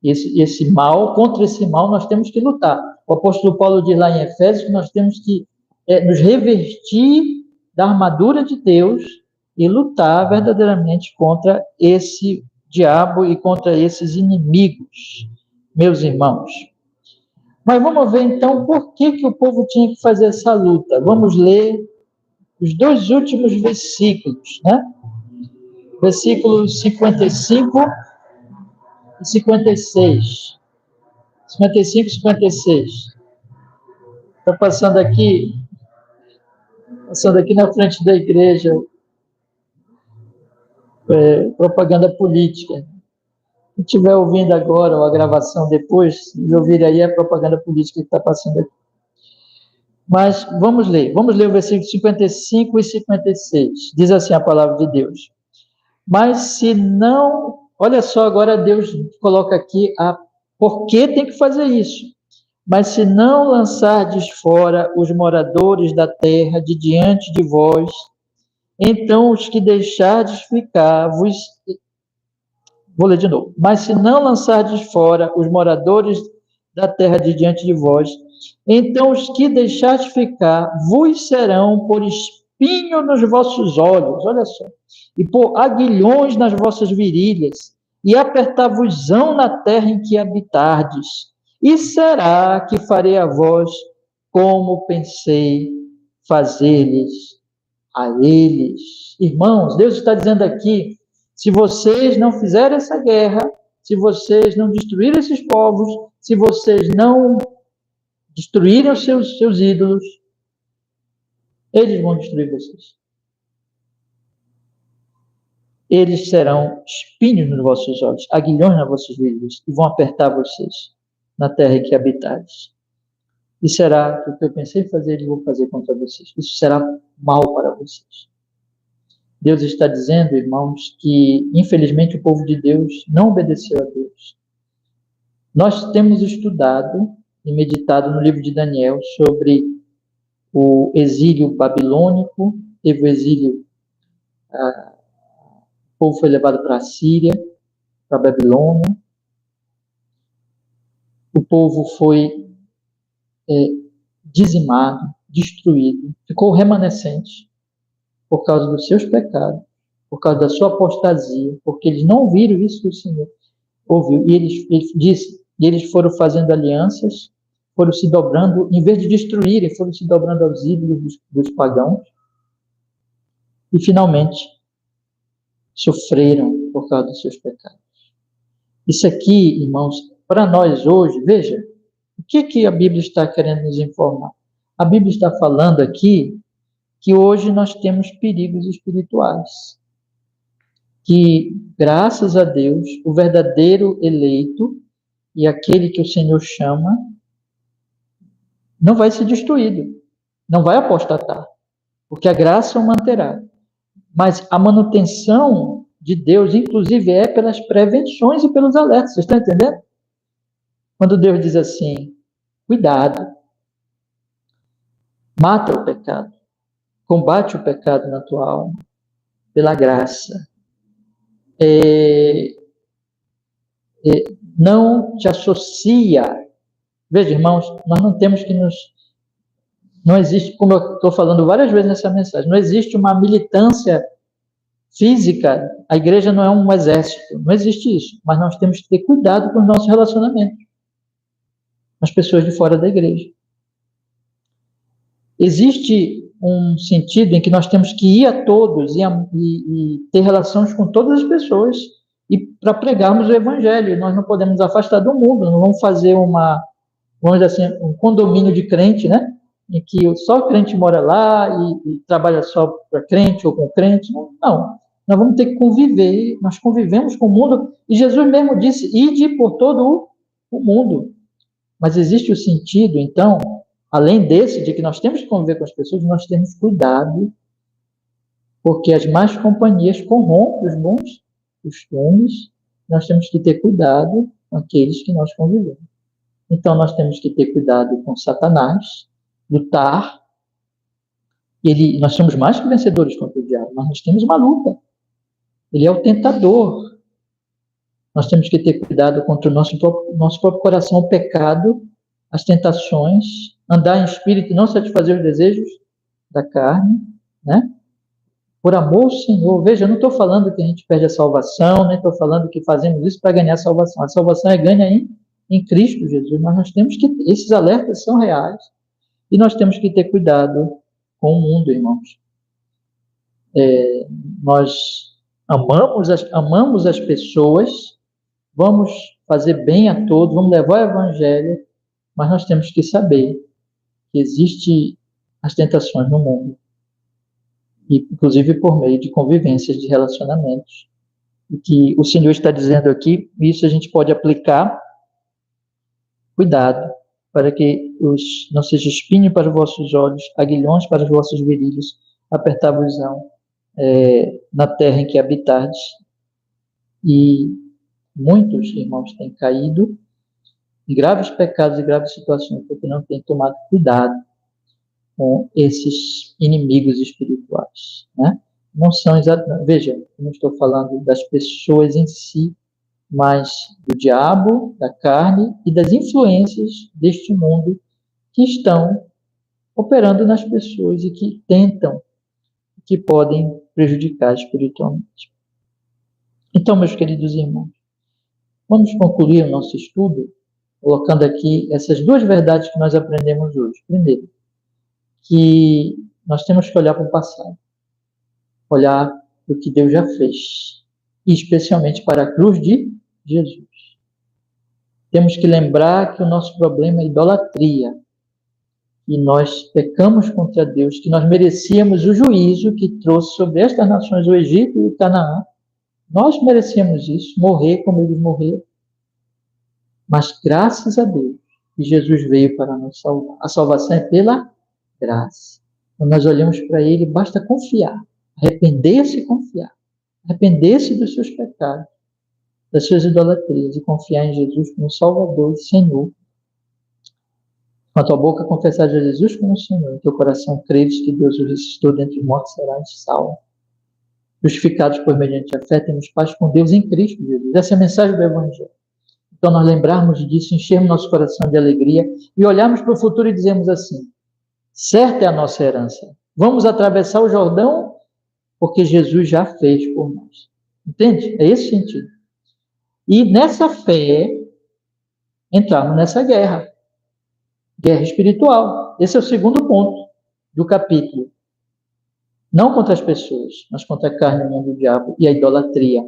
Esse mal, contra esse mal nós temos que lutar. O apóstolo Paulo diz lá em Efésios que nós temos que nos revestir da armadura de Deus e lutar verdadeiramente contra esse diabo e contra esses inimigos, meus irmãos. Mas vamos ver então por que o povo tinha que fazer essa luta. Vamos ler os dois últimos versículos, né? Versículos 55 e 56. 55 e 56. Estou passando aqui na frente da igreja, propaganda política. Quem estiver ouvindo agora, ou a gravação depois, ouvir aí a propaganda política que está passando aqui. Mas vamos ler o versículo 55 e 56. Diz assim a palavra de Deus. Mas se não... Olha só, agora Deus coloca aqui por que tem que fazer isso. Mas se não lançardes fora os moradores da terra de diante de vós, então os que deixardes ficar vos... Vou ler de novo. Mas se não lançardes fora os moradores da terra de diante de vós, então os que deixardes ficar vos serão por espinho nos vossos olhos, olha só, e por aguilhões nas vossas virilhas, e apertar-vos-ão na terra em que habitardes. E será que farei a vós como pensei fazer-lhes a eles. Irmãos, Deus está dizendo aqui, se vocês não fizerem essa guerra, se vocês não destruírem esses povos, se vocês não destruírem os seus ídolos, eles vão destruir vocês. Eles serão espinhos nos vossos olhos, aguilhões nas vossas vidas, e vão apertar vocês na terra em que habitais. E será que o que eu pensei fazer, eu vou fazer contra vocês. Isso será mal para vocês. Deus está dizendo, irmãos, que infelizmente o povo de Deus não obedeceu a Deus. Nós temos estudado e meditado no livro de Daniel sobre o exílio babilônico, teve o exílio, o povo foi levado para a Síria, para a Babilônia, o povo foi dizimado, destruído, ficou remanescente por causa dos seus pecados, por causa da sua apostasia, porque eles não ouviram isso que o Senhor ouviu. E ele disse, e eles foram fazendo alianças, foram se dobrando, em vez de destruírem, foram se dobrando aos ídolos dos pagãos, e finalmente sofreram por causa dos seus pecados. Isso aqui, irmãos, para nós hoje, veja, o que a Bíblia está querendo nos informar? A Bíblia está falando aqui que hoje nós temos perigos espirituais. Que, graças a Deus, o verdadeiro eleito e aquele que o Senhor chama não vai ser destruído, não vai apostatar, porque a graça o manterá. Mas a manutenção de Deus, inclusive, é pelas prevenções e pelos alertas. Vocês estão entendendo? Quando Deus diz assim, cuidado, mata o pecado, combate o pecado na tua alma, pela graça. Não te associa. Veja, irmãos, nós não temos que nos... Não existe, como eu estou falando várias vezes nessa mensagem, não existe uma militância física, a igreja não é um exército, não existe isso, mas nós temos que ter cuidado com os nossos relacionamentos, as pessoas de fora da igreja. Existe um sentido em que nós temos que ir a todos e ter relações com todas as pessoas e para pregarmos o evangelho. Nós não podemos nos afastar do mundo, não vamos fazer vamos dizer assim, um condomínio de crente, né? Em que só crente mora lá e trabalha só para crente ou com crente. Não, nós vamos ter que conviver, nós convivemos com o mundo, e Jesus mesmo disse, ide por todo o mundo. Mas existe o sentido, então, além desse, de que nós temos que conviver com as pessoas, nós temos cuidado, porque as más companhias corrompem os bons costumes, nós temos que ter cuidado com aqueles que nós convivemos. Então, nós temos que ter cuidado com Satanás, lutar. Nós somos mais que vencedores contra o diabo, mas nós temos uma luta. Ele é o tentador. Nós temos que ter cuidado contra o nosso próprio coração, o pecado, as tentações, andar em espírito e não satisfazer os desejos da carne, né? Por amor ao Senhor. Veja, eu não estou falando que a gente perde a salvação, nem estou falando que fazemos isso para ganhar a salvação. A salvação é ganha em Cristo Jesus, mas nós temos que... Esses alertas são reais e nós temos que ter cuidado com o mundo, irmãos. Nós amamos as pessoas, vamos fazer bem a todos, vamos levar o evangelho, mas nós temos que saber que existem as tentações no mundo, e inclusive por meio de convivências, de relacionamentos, e que o Senhor está dizendo aqui, isso a gente pode aplicar, cuidado, para que não seja espinho para os vossos olhos, aguilhões para os vossos virilhos, apertar-vos-ão na terra em que habitardes. E muitos irmãos têm caído em graves pecados e graves situações, porque não têm tomado cuidado com esses inimigos espirituais, né? Não são exatamente, veja, eu não estou falando das pessoas em si, mas do diabo, da carne e das influências deste mundo que estão operando nas pessoas e que tentam, que podem prejudicar espiritualmente. Então, meus queridos irmãos, vamos concluir o nosso estudo colocando aqui essas duas verdades que nós aprendemos hoje. Primeiro, que nós temos que olhar para o passado, olhar para o que Deus já fez, e especialmente para a cruz de Jesus. Temos que lembrar que o nosso problema é idolatria, e nós pecamos contra Deus, que nós merecíamos o juízo que trouxe sobre estas nações, o Egito e o Canaã. Nós merecíamos isso, morrer como eles morreram. Mas graças a Deus, que Jesus veio para nos salvar. A salvação é pela graça. Quando nós olhamos para Ele, basta confiar, arrepender-se e confiar. Arrepender-se dos seus pecados, das suas idolatrias e confiar em Jesus como Salvador e Senhor. Com a tua boca confessar a Jesus como Senhor, em teu coração creres que Deus o ressuscitou dentre os mortos, serás salvo. Justificados por mediante a fé, temos paz com Deus em Cristo Jesus. Essa é a mensagem do Evangelho. Então, nós lembrarmos disso, enchermos nosso coração de alegria e olharmos para o futuro e dizemos assim: certa é a nossa herança. Vamos atravessar o Jordão porque Jesus já fez por nós. Entende? É esse sentido. E nessa fé, entrarmos nessa guerra. Guerra espiritual. Esse é o segundo ponto do capítulo. Não contra as pessoas, mas contra a carne, o mundo, o diabo e a idolatria.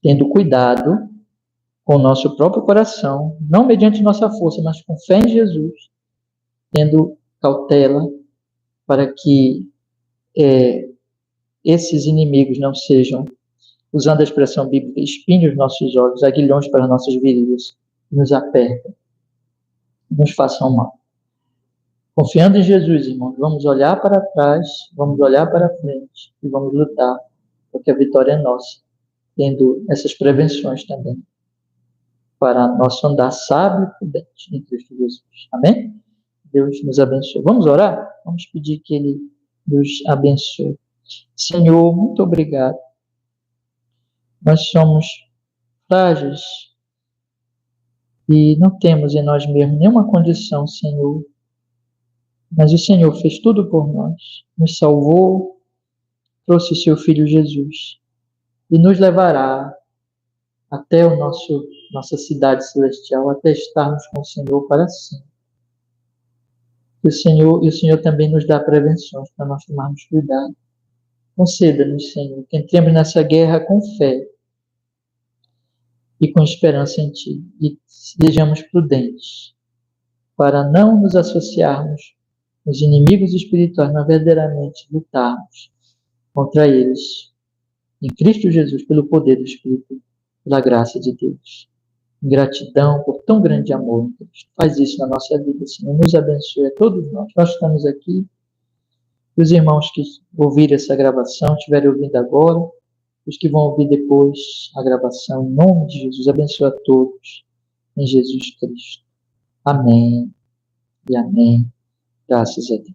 Tendo cuidado com o nosso próprio coração, não mediante nossa força, mas com fé em Jesus, tendo cautela para que esses inimigos não sejam, usando a expressão bíblica, espinhos nos nossos olhos, aguilhões para nossas virilhas, nos apertem, nos façam mal. Confiando em Jesus, irmãos, vamos olhar para trás, vamos olhar para frente e vamos lutar, porque a vitória é nossa, tendo essas prevenções também, para nosso andar sábio e prudente em Cristo Jesus. Amém? Deus nos abençoe. Vamos orar? Vamos pedir que Ele nos abençoe. Senhor, muito obrigado. Nós somos frágeis e não temos em nós mesmos nenhuma condição, Senhor. Mas o Senhor fez tudo por nós, nos salvou, trouxe o seu Filho Jesus e nos levará até nossa cidade celestial, até estarmos com o Senhor para sempre. E o Senhor também nos dá prevenções para nós tomarmos cuidado. Conceda-nos, Senhor, que entremos nessa guerra com fé e com esperança em Ti, e sejamos prudentes para não nos associarmos com os inimigos espirituais, mas verdadeiramente lutarmos contra eles em Cristo Jesus, pelo poder do Espírito, pela graça de Deus. Gratidão por tão grande amor em Cristo. Faz isso na nossa vida, Senhor. Nos abençoe a todos nós. Nós estamos aqui. E os irmãos que ouviram essa gravação, estiverem ouvindo agora, os que vão ouvir depois a gravação, em nome de Jesus, abençoe a todos, em Jesus Cristo. Amém e amém. Graças a Deus.